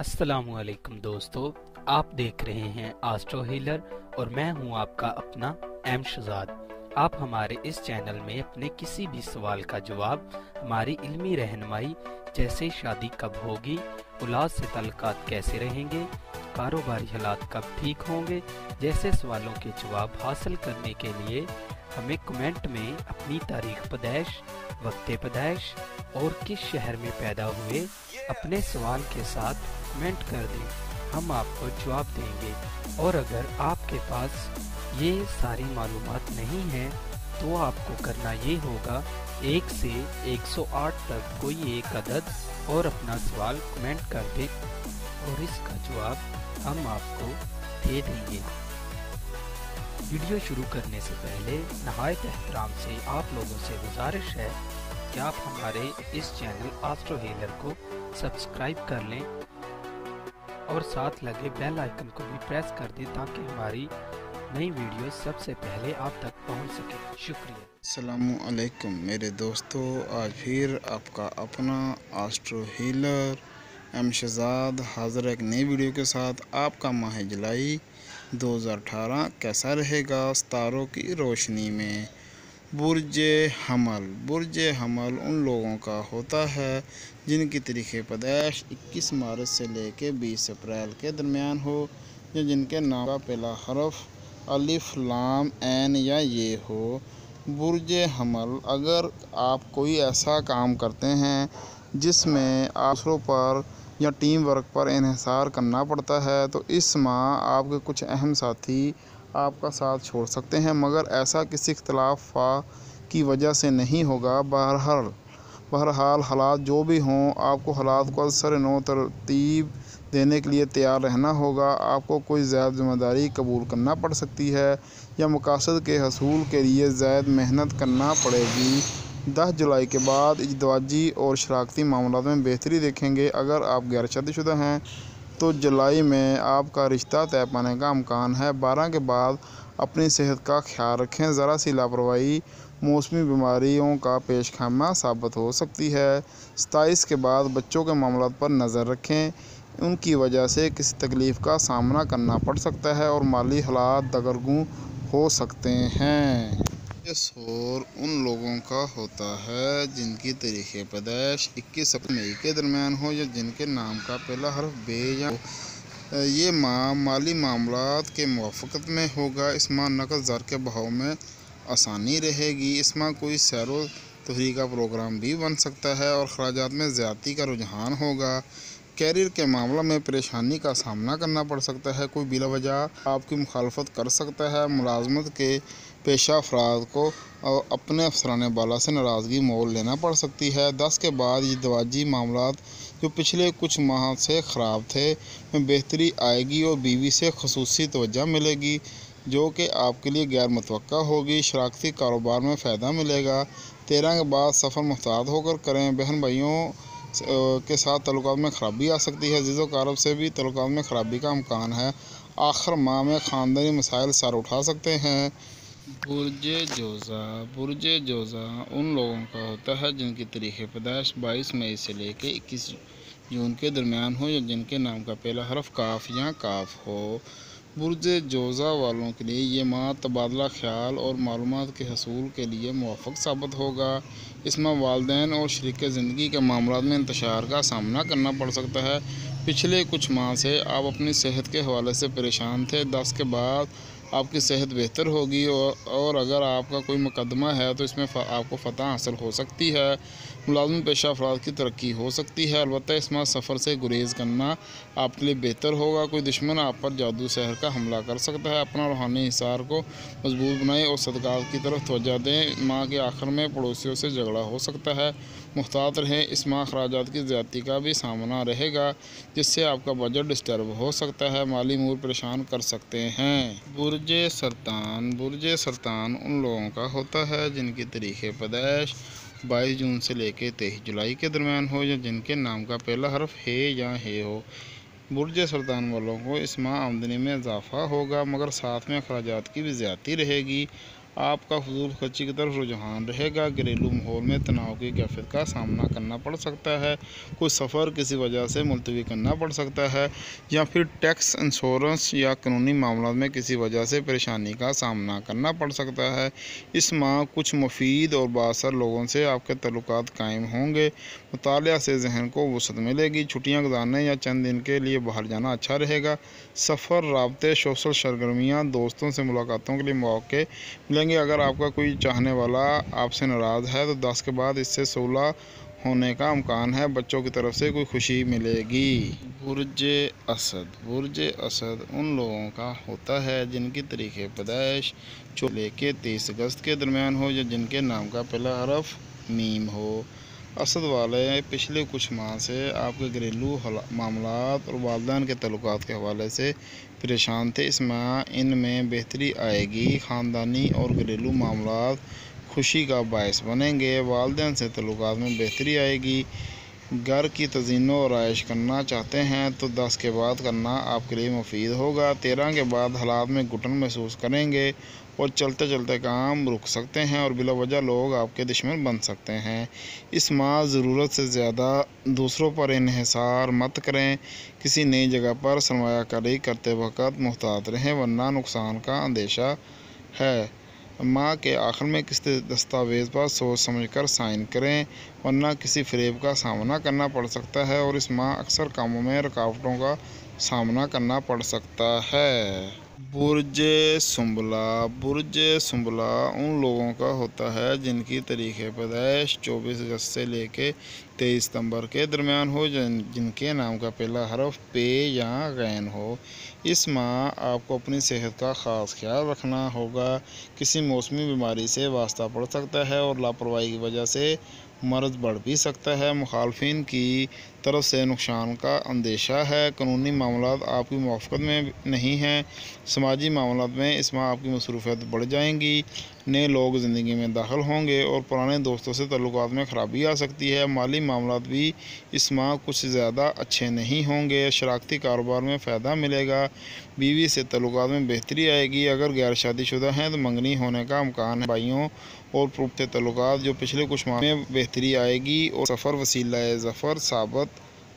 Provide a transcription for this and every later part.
अस्सलाम वालेकुम दोस्तों, आप देख रहे हैं आस्ट्रो हीलर और मैं हूं आपका अपना एम शहजाद। आप हमारे इस चैनल में अपने किसी भी सवाल का जवाब, हमारी इल्मी रहनुमाई जैसे शादी कब होगी, औलाद से तल्लुकात कैसे रहेंगे, कारोबारी हालात कब ठीक होंगे जैसे सवालों के जवाब हासिल करने के लिए हमें कमेंट में अपनी तारीख पैदाइश, वक्त पैदाइश और किस शहर में पैदा हुए अपने सवाल के साथ कमेंट कर दें। हम आपको जवाब देंगे। और अगर आपके पास ये सारी मालूमात नहीं है तो आपको करना ये होगा 1 से 108 तक कोई एक अदद और अपना सवाल कमेंट कर दें और इसका जवाब हम आपको दे देंगे। वीडियो शुरू करने से पहले नहायत एहतराम से आप लोगों से गुजारिश है कि आप हमारे इस चैनल आस्ट्रो हीलर को सब्सक्राइब कर लें और साथ लगे बेल आइकन को भी प्रेस कर दें ताकि हमारी नई वीडियो सबसे पहले आप तक पहुंच सके। शुक्रिया। अस्सलामु अलैकुम मेरे दोस्तों, आज फिर आपका अपना आस्ट्रो हीलर एम शहजाद हाज़िर एक नई वीडियो के साथ। आपका माह जुलाई 2018 कैसा रहेगा सितारों की रोशनी में। बुर्ज हमल उन लोगों का होता है जिनकी तारीख़ पैदाइश 21 मार्च से लेकर 20 अप्रैल के दरमियान हो, या जिनके नाम का पहला हरफ अलिफ लाम ऐन या ये हो। बुर्ज हमल, अगर आप कोई ऐसा काम करते हैं जिसमें दूसरों पर या टीम वर्क पर इन्हिसार करना पड़ता है तो इस माह आपके कुछ अहम साथी आपका साथ छोड़ सकते हैं, मगर ऐसा किसी इख्तलाफ की वजह से नहीं होगा। बहरहाल हालात जो भी हों, आपको हालात को असर नो तरतीब देने के लिए तैयार रहना होगा। आपको कोई ज़्यादा ज़िम्मेदारी कबूल करना पड़ सकती है या मकासद के हसूल के लिए ज़्यादा मेहनत करना पड़ेगी। 10 जुलाई के बाद इज़दवाजी और शराकती मामलों में बेहतरी देखेंगे। अगर आप गैर शादीशुदा हैं तो जुलाई में आपका रिश्ता तय पाने का इम्कान है। 12 के बाद अपनी सेहत का ख्याल रखें। ज़रा सी लापरवाही मौसमी बीमारियों का पेशखामा साबित हो सकती है। 27 के बाद बच्चों के मामलों पर नज़र रखें, उनकी वजह से किसी तकलीफ़ का सामना करना पड़ सकता है और माली हालात दगरगूं हो सकते हैं। ये शोर उन लोगों का होता है जिनकी तारीख़ पैदाइश 21 मई के दरमियान हो या जिनके नाम का पहला हर्फ बे या हो। ये माह माली मामलात के मुवाफ़क़त में होगा। इस माह नक़द ज़र के बहाव में आसानी रहेगी। इस माह कोई सैरो तफरीह का प्रोग्राम भी बन सकता है और ख़राजात में ज़्यादती का रुझान होगा। कैरियर के मामलों में परेशानी का सामना करना पड़ सकता है। कोई बिलावजह आपकी मुखालफत कर सकता है। मुलाजमत के पेशा अफराद को अपने अफसरान बाला से नाराज़गी मोल लेना पड़ सकती है। 10 के बाद ये दवाजी मामलात जो पिछले कुछ माह से ख़राब थे में बेहतरी आएगी और बीवी से ख़ुसूसी तवज्जो मिलेगी जो कि आपके लिए गैर मुतवक्का होगी। शराकती कारोबार में फ़ायदा मिलेगा। 13 के बाद सफ़र मुहतात होकर करें। बहन भाइयों के साथ तल्लुकात में ख़राबी आ सकती है। अज़ीज़ व अक़ारब से भी तल्लुकात में ख़राबी का इम्कान है। आखिर माह में ख़ानदानी मसाइल सर उठा सकते हैं। बुर्ज जोज़ा उन लोगों का होता है जिनकी तारीख़ पैदाइश 22 मई से लेकर 21 जून के दरमियान हो या जिनके नाम का पहला हरफ काफ या काफ हो। बुर्ज जोज़ा वालों के लिए ये माह तबादला ख्याल और मालूमात के हसूल के लिए मुवाफ़क़ साबित होगा। इसमें वालिदैन और शरीक ज़िंदगी के मामलों में इंतशार का सामना करना पड़ सकता है। पिछले कुछ माह से आप अपनी सेहत के हवाले से परेशान थे। 10 के बाद आपकी सेहत बेहतर होगी और अगर आपका कोई मुकदमा है तो इसमें आपको फ़तह हासिल हो सकती है। मुलाज़िम पेशा अफराद की तरक्की हो सकती है। अलबत्ता इसमें सफ़र से गुरेज़ करना आपके लिए बेहतर होगा। कोई दुश्मन आप पर जादू सहर का हमला कर सकता है। अपना रूहानी हिसार को मजबूत बनाएं और सदक़ात की तरफ तवज्जो दें। माह के आखिर में पड़ोसियों से झगड़ा हो सकता है, मुहतात रहें। इस माह अखराजात की ज़्यादती का भी सामना रहेगा जिससे आपका बजट डिस्टर्ब हो सकता है, माली अमूर परेशान कर सकते हैं। बुर्ज सरतान उन लोगों का होता है जिनकी तारीख़ पैदाइश 22 जून से लेकर 23 जुलाई के दरमियान हो या जिनके नाम का पहला हरफ है या हे हो। बुर्ज सरतान वालों को इस माह आमदनी में इजाफ़ा होगा, मगर साथ में अखराजात की भी ज़्यादती रहेगी। आपका फजूल खर्ची की तरफ रुझान रहेगा। घरेलू माहौल में तनाव की कैफियत का सामना करना पड़ सकता है। कुछ सफ़र किसी वजह से मुलतवी करना पड़ सकता है, या फिर टैक्स, इंश्योरेंस या कानूनी मामलों में किसी वजह से परेशानी का सामना करना पड़ सकता है। इस माह कुछ मुफीद और बाअसर लोगों से आपके तल्लुकात कायम होंगे। मुतालिया से जहन को वुसअत मिलेगी। छुट्टियाँ गुजारने या चंद दिन के लिए बाहर जाना अच्छा रहेगा। सफ़र, राब्ते, सोशल सरगर्मियाँ, दोस्तों से मुलाकातों के लिए मौके मिलेंगे। अगर आपका कोई चाहने वाला आपसे नाराज़ है तो 10 के बाद इससे सुलह होने का इम्कान है। बच्चों की तरफ से कोई खुशी मिलेगी। बुर्ज असद उन लोगों का होता है जिनकी तारीख़ पैदाइश 24 से 23 अगस्त के दरमियान हो, या जिनके नाम का पहला हरफ मीम हो। असद वाले पिछले कुछ माह से आपके घरेलू मामलात और वालिदैन के तल्लुकात के हवाले से परेशान थे। इस माह इनमें बेहतरी आएगी। ख़ानदानी और घरेलू मामलात खुशी का बायस बनेंगे। वालिदैन से तल्लुकात में बेहतरी आएगी। घर की तज़ीनो और आयश करना चाहते हैं तो 10 के बाद करना आपके लिए मुफीद होगा। 13 के बाद हालात में घुटन महसूस करेंगे और चलते चलते काम रुक सकते हैं और बिला वजह लोग आपके दुश्मन बन सकते हैं। इस माह ज़रूरत से ज़्यादा दूसरों पर इन्हिसार मत करें। किसी नई जगह पर सरमायाकारी करते वक्त मुहतात रहें, वरना नुकसान का अंदेशा है। माह के आखिर में किसी दस्तावेज़ पर सोच समझकर साइन करें, वरना किसी फ़रेब का सामना करना पड़ सकता है। और इस माह अक्सर कामों में रुकावटों का सामना करना पड़ सकता है। बुर्ज सुंबला उन लोगों का होता है जिनकी तारीख़ पैदाइश 24 अगस्त से लेके 23 सितंबर के दरमियान हो, जिनके नाम का पहला हरफ पे या गैन हो। इस माह आपको अपनी सेहत का ख़ास ख्याल रखना होगा। किसी मौसमी बीमारी से वास्ता पड़ सकता है और लापरवाही की वजह से मर्ज़ बढ़ भी सकता है। मुखालफिन की तरफ से नुकसान का अंदेशा है। कानूनी मामलात आपकी मुवाफ़क़त में नहीं हैं। समाजी मामलात में इस माह आपकी मसरूफ़ियत बढ़ जाएंगी। नए लोग ज़िंदगी में दाखिल होंगे और पुराने दोस्तों से तल्लुकात में ख़राबी आ सकती है। माली मामलात भी इस माह कुछ ज़्यादा अच्छे नहीं होंगे। शराकती कारोबार में फ़ायदा मिलेगा। बीवी से तल्लुकात में बेहतरी आएगी। अगर गैर शादीशुदा हैं तो मंगनी होने का इम्कान है। भाइयों और पुख्ते तल्लुकात जो पिछले कुछ माह में बेहतरी आएगी और सफ़र वसीला ज़फ़र साबित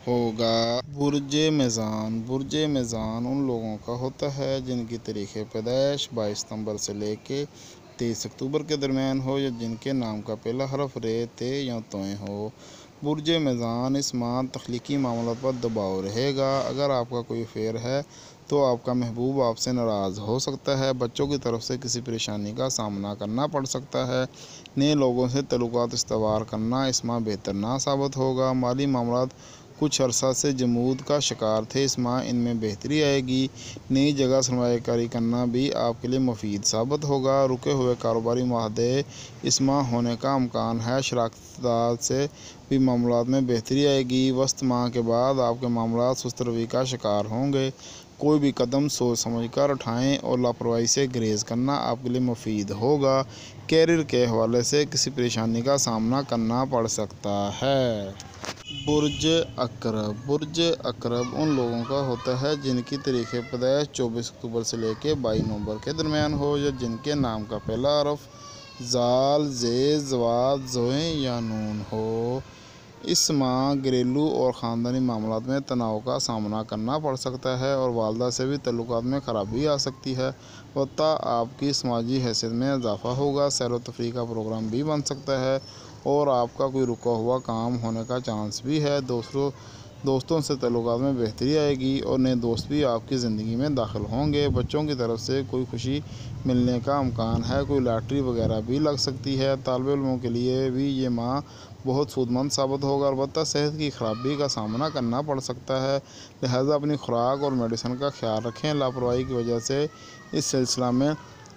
होगा। बुर्ज मीज़ान उन लोगों का होता है जिनकी तारीख़ पैदाइश 22 सितंबर से लेके 23 अक्टूबर के दरमियान हो, या जिनके नाम का पहला हरफ रे, ते या तोए हो। बुर्ज मीज़ान इस माह तख्लीकी मामलों पर दबाव रहेगा। अगर आपका कोई अफेयर है तो आपका महबूब आपसे नाराज़ हो सकता है। बच्चों की तरफ से किसी परेशानी का सामना करना पड़ सकता है। नए लोगों से तल्लुकात इस्तवार करना इस माह बेहतर ना साबित होगा। माली मामलात कुछ अरसा से जमूद का शिकार थे। इस माह इनमें बेहतरी आएगी। नई जगह सरमायाकारी करना भी आपके लिए मुफीद साबित होगा। रुके हुए कारोबारी मुआहदे इस माह होने का इम्कान है। शराकतदार से भी मामलात में बेहतरी आएगी। वस्त माह के बाद आपके मामलात सुस्त रवि का शिकार होंगे। कोई भी कदम सोच समझकर उठाएं और लापरवाही से गुरेज करना आपके लिए मुफीद होगा। कैरियर के हवाले से किसी परेशानी का सामना करना पड़ सकता है। बुर्ज अकरब उन लोगों का होता है जिनकी तारीख़ पैदाइश 24 अक्टूबर से लेकर 22 नवंबर के दरमियान हो, या जिनके नाम का पहला हरफ ज़ाल, ज़े, ज़वाद, ज़ोए या नून हो। इस माह घरेलू और ख़ानदानी मामलात में तनाव का सामना करना पड़ सकता है और वालदा से भी तल्लुकात में ख़राबी आ सकती है। वत्ता आपकी समाजी हैसियत में इजाफ़ा होगा। सैर व तफरीह का प्रोग्राम भी बन सकता है और आपका कोई रुका हुआ काम होने का चांस भी है। दोस्तों से तल्लुकात में बेहतरी आएगी और नए दोस्त भी आपकी ज़िंदगी में दाखिल होंगे। बच्चों की तरफ से कोई खुशी मिलने का इम्कान है। कोई लॉटरी वगैरह भी लग सकती है। तालिब इल्मों के लिए भी ये माह बहुत फ़ायदेमंद साबित होगा। अलबत्ता सेहत की खराबी का सामना करना पड़ सकता है, लिहाजा अपनी खुराक और मेडिसिन का ख्याल रखें। लापरवाही की वजह से इस सिलसिला में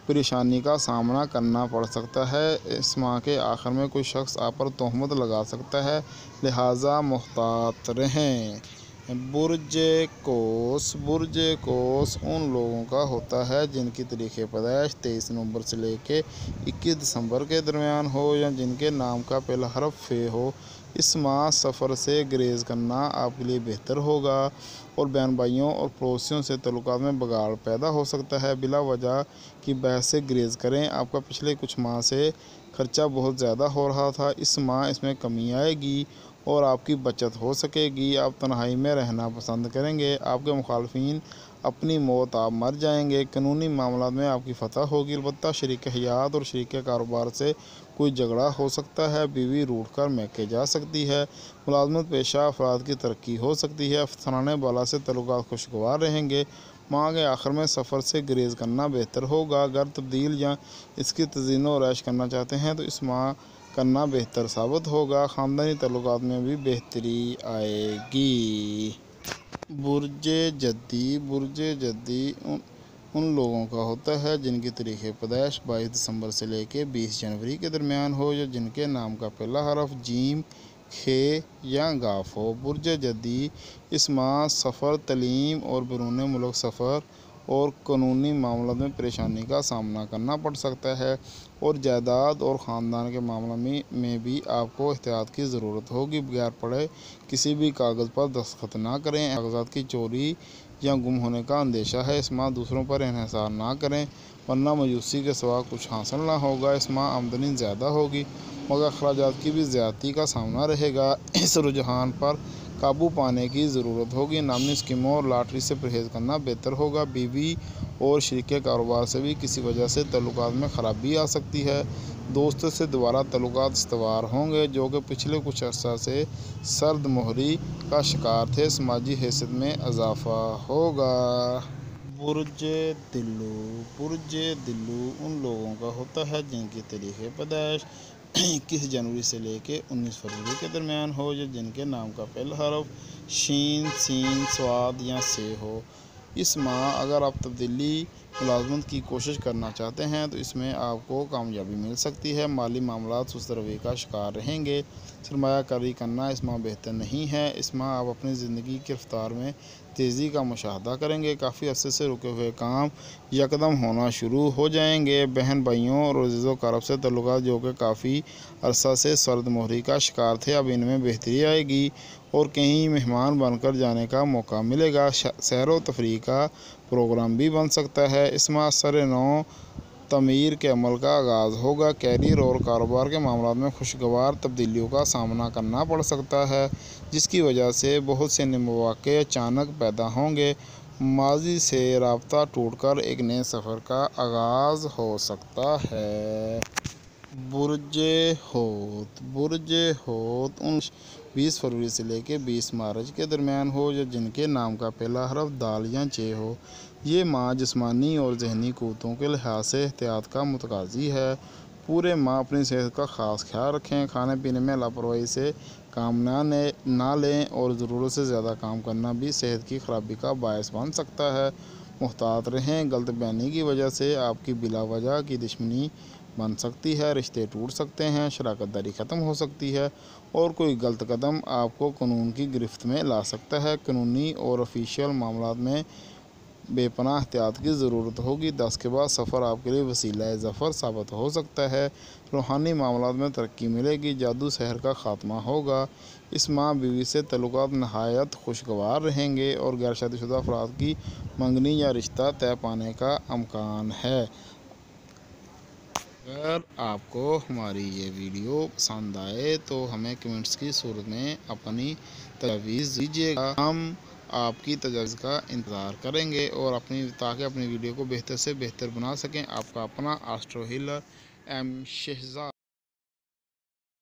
परेशानी का सामना करना पड़ सकता है। इस माह के आखिर में कोई शख्स आप पर तोहमत लगा सकता है, लिहाजा मुहतात रहें। बुर्ज कोस उन लोगों का होता है जिनकी तारीख़ पैदाइश 23 नवंबर से लेकर 21 दिसंबर के दरमियान हो, या जिनके नाम का पहला हरफ फे हो, اس ماہ سفر سے گریز کرنا آپ کے لیے بہتر ہوگا اور بہن بھائیوں اور پڑوسیوں سے تعلقات میں بگاڑ پیدا ہو سکتا ہے۔ بلا وجہ کی بحث سے گریز کریں۔ آپ کا پچھلے کچھ ماہ سے خرچہ بہت زیادہ ہو رہا تھا، اس ماہ اس میں کمی آئے گی اور آپ کی بچت ہو سکے گی۔ آپ تنہائی میں رہنا پسند کریں گے۔ آپ کے مخالفین اپنی موت آپ مر جائیں گے۔ قانونی معاملات میں آپ کی فتح ہوگی، البتہ شریک حیات اور شریک کاروبار سے کوئی جھگڑا ہو سکتا ہے۔ بیوی روٹھ کر میکے جا سکتی ہے۔ ملازمت پیشہ افراد کی ترقی ہو سکتی ہے۔ افسران بالا سے تعلقات خوشگوار رہیں گے۔ ماہ کے آخر میں سفر سے گریز کرنا بہتر ہوگا۔ گھر تبدیل یا اس کی تزئین و آرائش کرنا چاہتے ہیں تو اس ماہ کرنا بہتر ثابت ہوگا۔ خاندانی تعلقات میں بھی بہتری آئے گی۔ برج جدی ان لوگوں کا ہوتا ہے جن کی تاریخ پیدائش 22 دسمبر سے لے کے 20 جنوری کے درمیان ہو یا جن کے نام کا پہلا حرف ج، خ یا گ ہو۔ برج جدی اس ماہ سفر، تعلیم اور بیرون ملک سفر اور قانونی معاملات میں پریشانی کا سامنا کرنا پڑ سکتا ہے اور جائیداد اور خاندان کے معاملات میں بھی آپ کو احتیاط کی ضرورت ہوگی۔ بغیر پڑھے کسی بھی کاغذ پر دستخط نہ کریں۔ کاغذات کی چوری یا گم ہونے کا اندیشہ ہے۔ اس ماہ دوسروں پر انحصار نہ کریں ورنہ مایوسی کے سوا کچھ حاصل نہ ہوگا۔ اس ماہ آمدنی زیادہ ہوگی مگر اخراجات کی بھی زیادتی کا سامنا رہے گا۔ اس رجحان پر قابو پانے کی ضرورت ہوگی۔ نامی اسکیموں اور لاٹری سے پرہیز کرنا بہتر ہوگا۔ بیوی اور شریک کاروبار سے بھی کسی وجہ سے تعلقات میں خرابی آ سکتی ہے۔ دوست سے دوبارہ تعلقات استوار ہوں گے جو کہ پچھلے کچھ عرصہ سے سرد مہری کا شکار تھے۔ سماجی حیثیت میں اضافہ ہوگا۔ برج دلو ان لوگوں کا ہوتا ہے جن کی تاریخ پیدائش 21 جنوری سے لے کے 19 فروری کے درمیان ہو یا جن کے نام کا پہلا حرف ش، س، ص یا ث ہو۔ اس ماہ اگر آپ تبدیلی ملازمت کی کوشش کرنا چاہتے ہیں تو اس میں آپ کو کامیابی مل سکتی ہے۔ مالی معاملات سست روی کا شکار رہیں گے۔ سرمایہ کاری کرنا اس ماہ بہتر نہیں ہے۔ اس ماہ آپ اپنی زندگی کی رفتار میں تیزی کا مشاہدہ کریں گے۔ کافی عرصے سے رکے ہوئے کام یکدم ہونا شروع ہو جائیں گے۔ بہن بھائیوں اور عزیز و اقارب سے تعلقات جو کہ کافی عرصہ سے سرد مہری کا شکار تھے اب ان میں بہتری آئے گی اور کہیں مہمان بن کر جانے کا موقع ملے گا۔ سیر و تفریح کا پروگرام بھی بن سکتا ہے۔ اس ماہ سر نو تعمیر کے عمل کا آغاز ہوگا۔ کیریئر اور کاروبار کے معاملات میں خوشگوار تبدیلیوں کا سامنا کرنا پڑ سکتا ہے جس کی وجہ سے بہت سے نئے مواقع اچانک پیدا ہوں گے۔ ماضی سے رابطہ ٹوٹ کر ایک نئے سفر کا آغاز ہو سکتا ہے۔ برج حوت ان 20 فروری سے لے کے 20 مارچ کے درمیان ہو یا جن کے نام کا پہلا حرف د یا چ ہو۔ یہ ماہ جسمانی اور ذہنی قوتوں کے لحاظ سے احتیاط کا متقاضی ہے۔ پورے ماہ اپنی صحت کا خاص خیال رکھیں۔ کھانے پینے میں لاپرواہی سے کام نہ لیں اور ضرورت سے زیادہ کام کرنا بھی صحت کی خرابی کا باعث بن سکتا ہے۔ محتاط رہیں۔ غلط بیانی کی وجہ سے آپ کی بلا وجہ کی دشمنی بن سکتی ہے۔ رشتے ٹوٹ سکتے ہیں، شراکت داری ختم ہو سکتی ہے اور کوئی غلط قدم آپ کو قانون کی گرفت میں لا سکتا ہے۔ قانونی اور آفیشیل معاملات میں بے پناہ احتیاط کی ضرورت ہوگی۔ 10 کے بعد سفر آپ کے لیے وسیلہ ظفر ثابت ہو سکتا ہے۔ روحانی معاملات میں ترقی ملے گی۔ جادو سحر کا خاتمہ ہوگا۔ اس ماہ بیوی سے تعلقات نہایت خوشگوار رہیں گے اور غیر شادی شدہ افراد کی منگنی یا رشتہ طے پانے کا امکان ہے۔ اگر آپ کو ہماری یہ ویڈیو پسند آئے تو ہمیں کمنٹس کی صورت میں اپنی تجاویز دیجیے گا۔ ہم آپ کی تجاویز کا انتظار کریں گے اور تاکہ اپنی ویڈیو کو بہتر سے بہتر بنا سکیں۔ آپ کا اپنا آسٹرو ہیلر ایم شہزاد۔